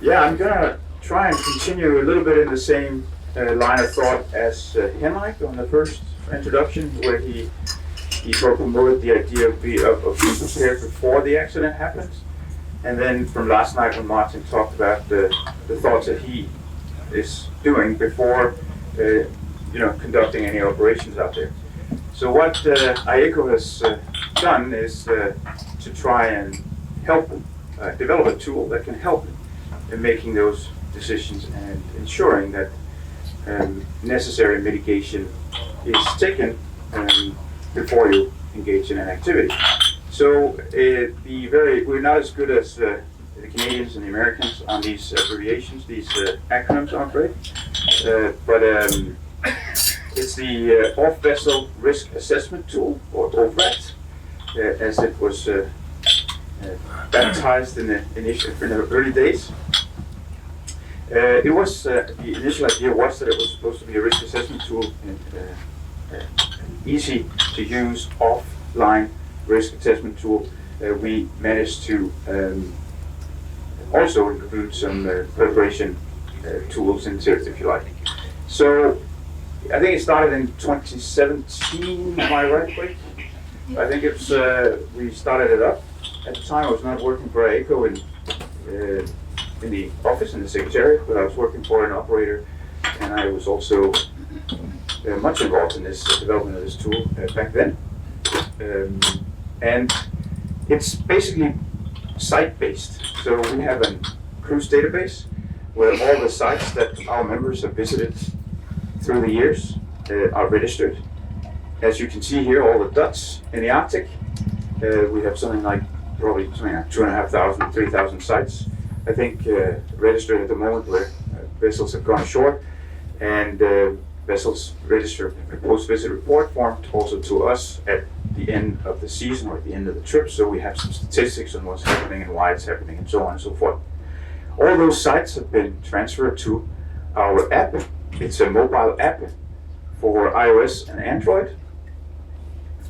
Yeah, I'm gonna try and continue a little bit in the same line of thought as Henrik on the first introduction, where he promoted the idea of being prepared before the accident happens. And then from last night when Martin talked about the thoughts that he is doing before conducting any operations out there. So what AECO has done is to try and help develop a tool that can help in making those decisions and ensuring that necessary mitigation is taken before you engage in an activity. So we're not as good as the Canadians and the Americans on these abbreviations, these acronyms, I'm afraid. But it's the Off-Vessel Risk Assessment Tool, or O-VRAT, as it was baptized in the early days. It was the initial idea was that it was supposed to be a risk assessment tool, and easy to use offline risk assessment tool. We managed to also include some preparation tools into it, if you like. So I think it started in 2017. Am I right, Blake? I think it's we started it up. At the time, I was not working for AECO in the office, in the secretariat, but I was working for an operator, and I was also much involved in this development of this tool back then. And it's basically site-based. So we have a cruise database where all the sites that our members have visited through the years are registered. As you can see here, all the dots in the Arctic. We have something like probably 2,500, 3,000 sites, I think, registered at the moment where vessels have gone ashore, and vessels register a post-visit report form also to us at the end of the season or at the end of the trip, so we have some statistics on what's happening and why it's happening and so on and so forth. All those sites have been transferred to our app. It's a mobile app for iOS and Android.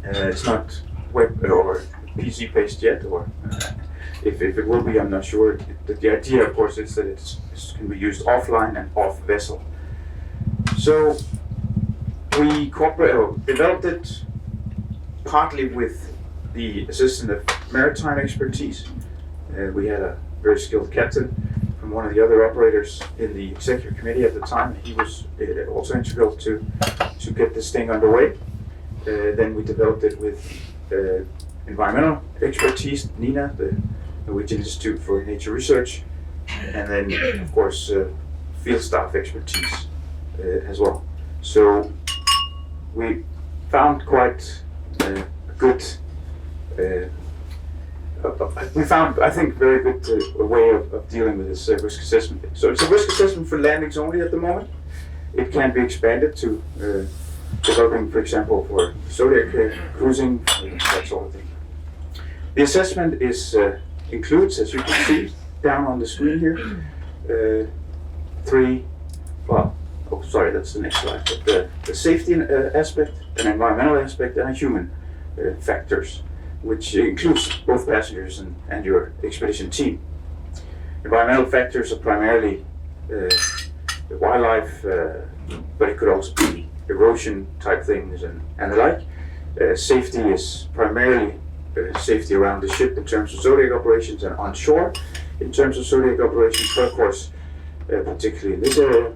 It's not web or PC based yet, or if it will be, I'm not sure. The idea, of course, is that it can be used offline and off vessel. So we developed it partly with the assistance of maritime expertise. We had a very skilled captain from one of the other operators in the executive committee at the time. He was also integral to get this thing underway. Then we developed it with environmental expertise, NINA, the Norwegian Institute for Nature Research, and then, of course, field staff expertise as well. So we found quite a good, we found, I think, very good way of dealing with this risk assessment. So it's a risk assessment for landings only at the moment. It can be expanded to developing, for example, for Zodiac cruising, that sort of thing. The assessment includes, as you can see down on the screen here, that's the next slide, but the safety aspect, an environmental aspect, and a human factors, which includes both passengers and your expedition team. Environmental factors are primarily the wildlife, but it could also be erosion type things and the like. Safety is primarily safety around the ship in terms of Zodiac operations and on shore in terms of Zodiac operations, but of course, particularly in this area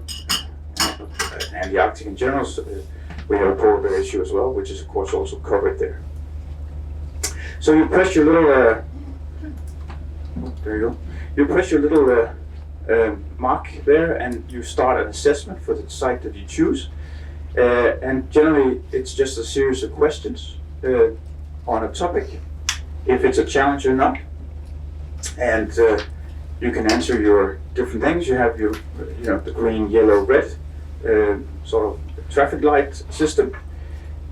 and the Arctic in general, we have a polar bear issue as well, which is of course also covered there. So you press your little, there you go. You press your little mark there, and you start an assessment for the site that you choose. And generally, it's just a series of questions on a topic, if it's a challenge or not. And you can answer your different things. You have your, the green, yellow, red sort of traffic light system.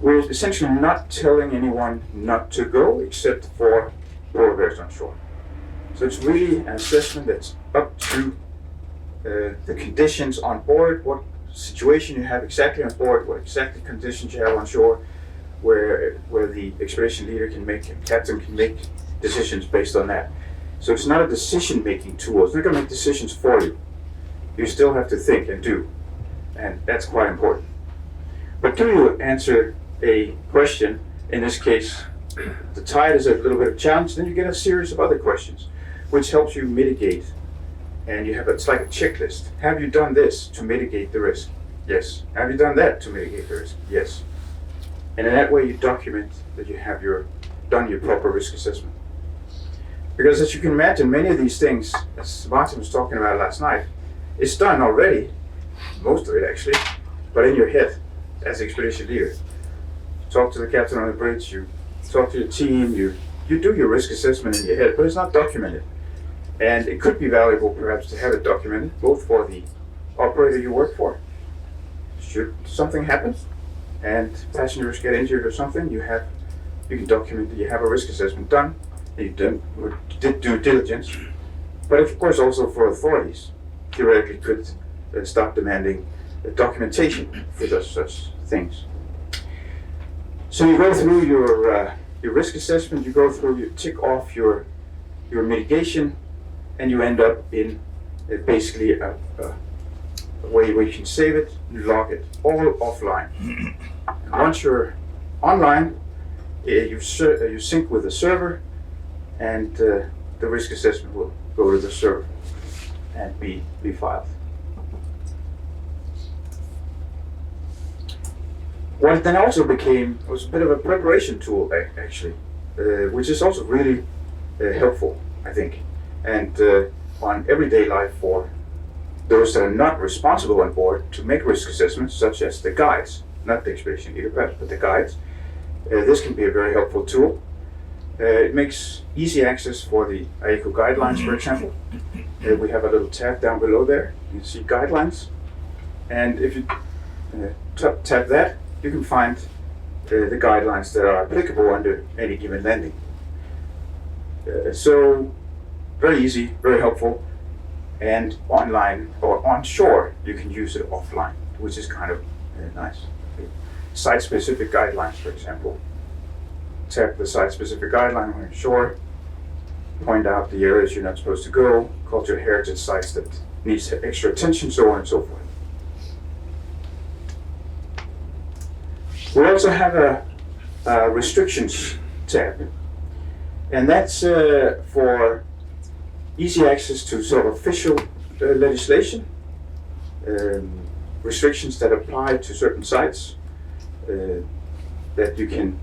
We're essentially not telling anyone not to go, except for polar bears on shore. So it's really an assessment that's up to the conditions on board, what situation you have exactly on board, what exactly conditions you have on shore, where the expedition leader can make, and captain can make decisions based on that. So it's not a decision-making tool. It's not going to make decisions for you. You still have to think and do, and that's quite important. But do you answer a question, in this case, the tide is a little bit of a challenge, then you get a series of other questions, which helps you mitigate. And you have, it's like a checklist. Have you done this to mitigate the risk? Yes. Have you done that to mitigate the risk? Yes. And in that way you document that you have done your proper risk assessment. Because as you can imagine, many of these things, as Martin was talking about last night, it's done already, most of it actually, but in your head as expedition leader. Talk to the captain on the bridge, you talk to your team, you do your risk assessment in your head, but it's not documented. And it could be valuable perhaps to have it documented, both for the operator you work for. Should something happen and passengers get injured or something, you can document that you have a risk assessment done, that you did due diligence. But of course also for authorities, theoretically could start demanding documentation for such things. So you go through your risk assessment, you tick off your mitigation, and you end up in basically a way where you can save it, you log it, all offline. And once you're online, you sync with the server, and the risk assessment will go to the server and be filed. What it then also became was a bit of a preparation tool, actually, which is also really helpful, I think, and on everyday life for those that are not responsible on board to make risk assessments, such as the guides, not the expedition leader, but the guides. This can be a very helpful tool. It makes easy access for the IECO guidelines, for example. We have a little tab down below there. You see guidelines, and if you tap that, you can find the guidelines that are applicable under any given landing. So very easy, very helpful, and online or on shore you can use it offline, which is kind of nice. Site-specific guidelines, for example. Tap the site-specific guideline when you're shore, point out the areas you're not supposed to go, cultural heritage sites that needs extra attention, so on and so forth. We also have a restrictions tab, and that's for easy access to sort of official legislation, restrictions that apply to certain sites that you can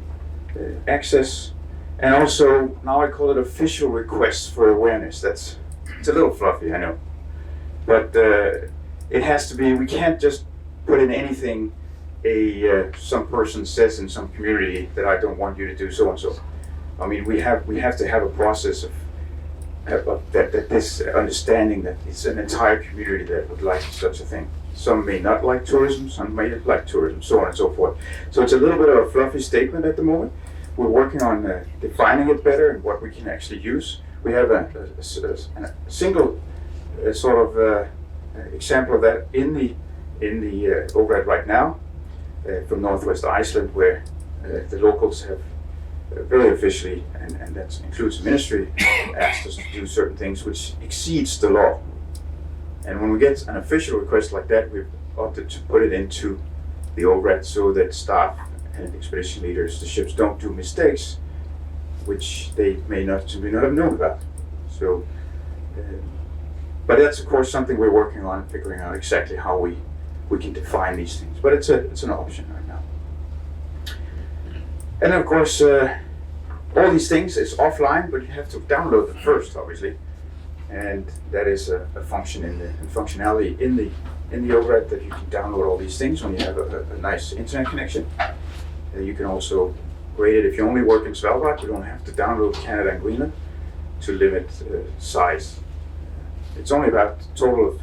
access, and also now I call it official requests for awareness. It's a little fluffy, I know, but it has to be. We can't just put in anything some person says in some community that I don't want you to do so and so. I mean, we have to have a process of that this understanding that it's an entire community that would like such a thing. Some may not like tourism, some may like tourism, so on and so forth. So it's a little bit of a fluffy statement at the moment. We're working on defining it better and what we can actually use. We have a single sort of example of that in the O-VRAT right now from Northwest Iceland, where the locals have very officially, and that includes the ministry, asked us to do certain things which exceeds the law. And when we get an official request like that, we've opted to put it into the O-VRAT so that staff and expedition leaders, the ships, don't do mistakes which they may not have known about. So, but that's of course something we're working on, figuring out exactly how we can define these things. But it's an option right now. And of course, all these things is offline, but you have to download them first, obviously. And that is a function functionality in the O-VRAT, that you can download all these things when you have a nice internet connection. You can also rate it if you only work in Svalbard. You don't have to download Canada and Greenland to limit size. It's only about a total of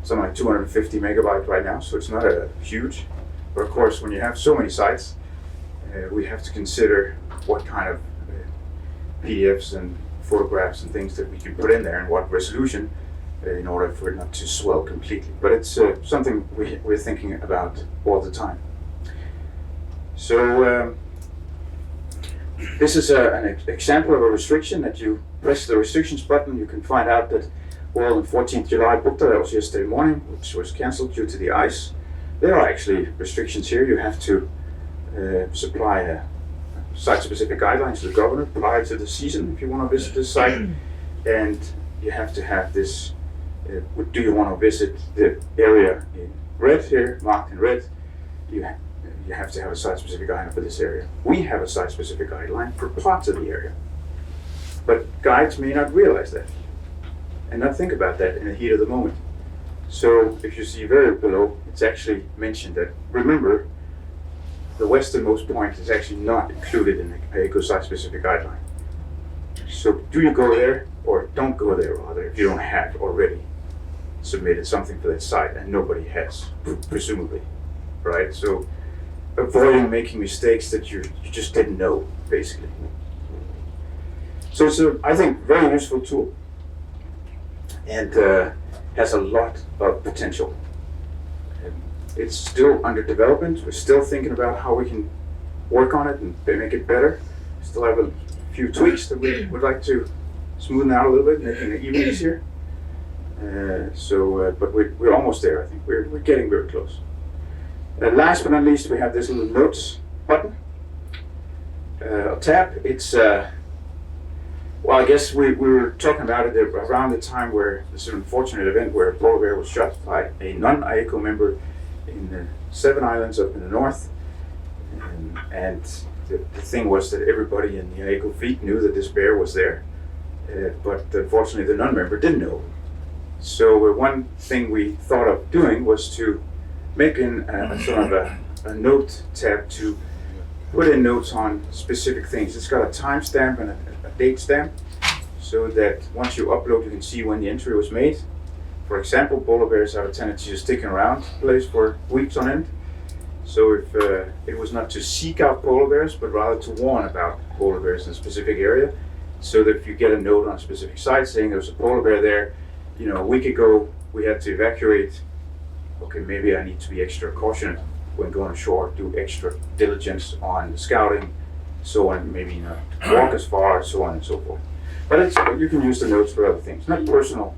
something like 250 megabytes right now, so it's not huge. But of course, when you have so many sites, we have to consider what kind of PDFs and photographs and things that we can put in there, and what resolution, in order for it not to swell completely. But it's something we're thinking about all the time. So This is an example of a restriction that you press the restrictions button. You can find out that, well, on 14th July, Bukta, that was yesterday morning, which was cancelled due to the ice. There are actually restrictions here. You have to supply a site-specific guidelines to the governor prior to the season if you want to visit this site, and you have to have this. Do you want to visit the area in red here, marked in red? You have to have a site-specific guideline for this area. We have a site-specific guideline for parts of the area, but guides may not realize that and not think about that in the heat of the moment. So if you see very below, it's actually mentioned that, remember, the westernmost point is actually not included in the eco site-specific guideline. So do you go there or don't go there, rather, if you don't have already submitted something for that site, and nobody has, presumably, right? So avoiding making mistakes that you just didn't know, basically. So it's a, I think, very useful tool, and has a lot of potential. It's still under development. We're still thinking about how we can work on it and make it better. We still have a few tweaks that we would like to smoothen out a little bit, making it even easier. But we're almost there. I think we're getting very close. Last but not least, we have this little notes button, a tab. It's well, I guess we were talking about it around the time where this unfortunate event where a polar bear was shot by a non-IACO member in the 7 islands up in the north, and the thing was that everybody in the IACO fleet knew that this bear was there, but unfortunately the non-member didn't know. So one thing we thought of doing was to make a sort of a note tab to put in notes on specific things. It's got a timestamp and a date stamp, so that once you upload, you can see when the entry was made. For example, polar bears have a tendency to stick around a place for weeks on end. So if it was not to seek out polar bears, but rather to warn about polar bears in a specific area, so that if you get a note on a specific site saying there was a polar bear there, you know, a week ago we had to evacuate. Okay, maybe I need to be extra cautious when going ashore, do extra diligence on the scouting, so on, maybe not walk as far, so on and so forth. But it's, you can use the notes for other things, not personal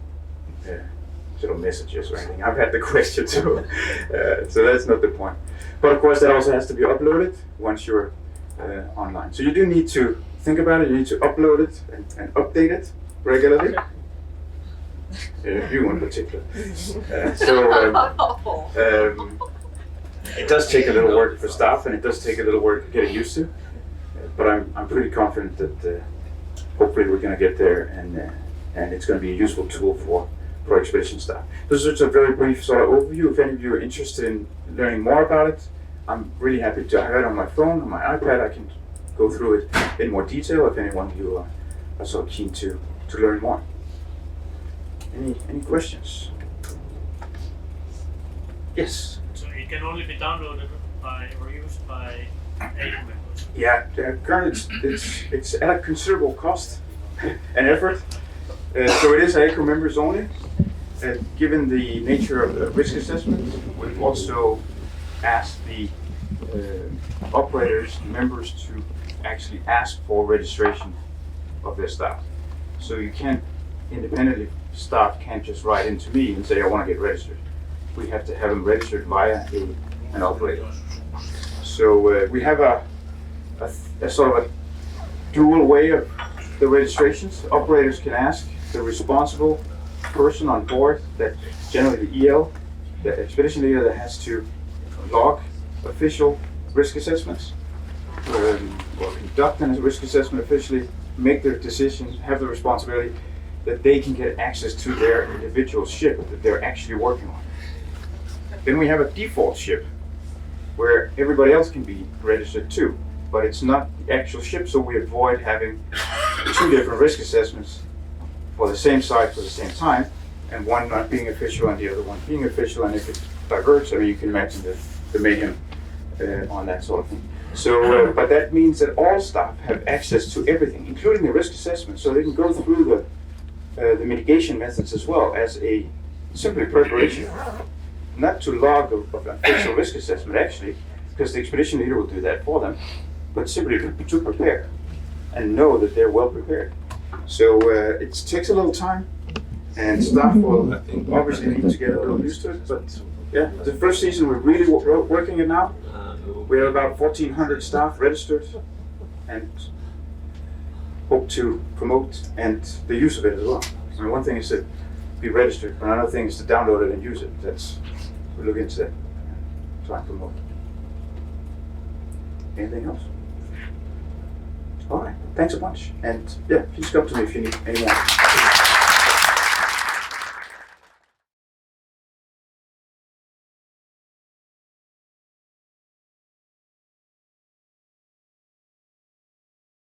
sort of messages or anything. I've had the question too, so that's not the point. But of course that also has to be uploaded once you're online. So you do need to think about it, you need to upload it and update it regularly. You in particular. It does take a little work for staff, and it does take a little work getting used to. But I'm pretty confident that hopefully we're going to get there, and it's going to be a useful tool for expedition staff. This is just a very brief sort of overview. If any of you are interested in learning more about it, I'm really happy to have it on my phone, on my iPad. I can go through it in more detail if any one of you are so keen to learn more. Any questions? Yes? So it can only be downloaded by or used by AICO members? Yeah, currently it's at a considerable cost and effort. So it is AICO members only. Given the nature of the risk assessment, we've also asked the operators, members, to actually ask for registration of their staff. So you can't independently, staff can't just write into me and say, I want to get registered. We have to have them registered via an operator. So we have a sort of a dual way of the registrations. Operators can ask the responsible person on board, that generally the EL, the expedition leader, that has to log official risk assessments, or conduct a risk assessment officially, make their decision, have the responsibility that they can get access to their individual ship that they're actually working on. Then we have a default ship where everybody else can be registered too, but it's not the actual ship, so we avoid having 2 different risk assessments for the same site for the same time, and one not being official and the other one being official, and if it diverges, I mean, you can imagine the mayhem on that sort of thing. So, but that means that all staff have access to everything, including the risk assessment, so they can go through the mitigation methods as well as a simply preparation, not to log of official risk assessment actually, because the expedition leader will do that for them, but simply to prepare. and know that they're well prepared. So it takes a little time, and staff will obviously need to get a little used to it. But yeah, the first season we're really working it now. We have about 1,400 staff registered, and hope to promote and the use of it as well. I mean, one thing is to be registered, but another thing is to download it and use it. We look into that. Try and promote. Anything else? All right, thanks a bunch. And yeah, please come to me if you need any more.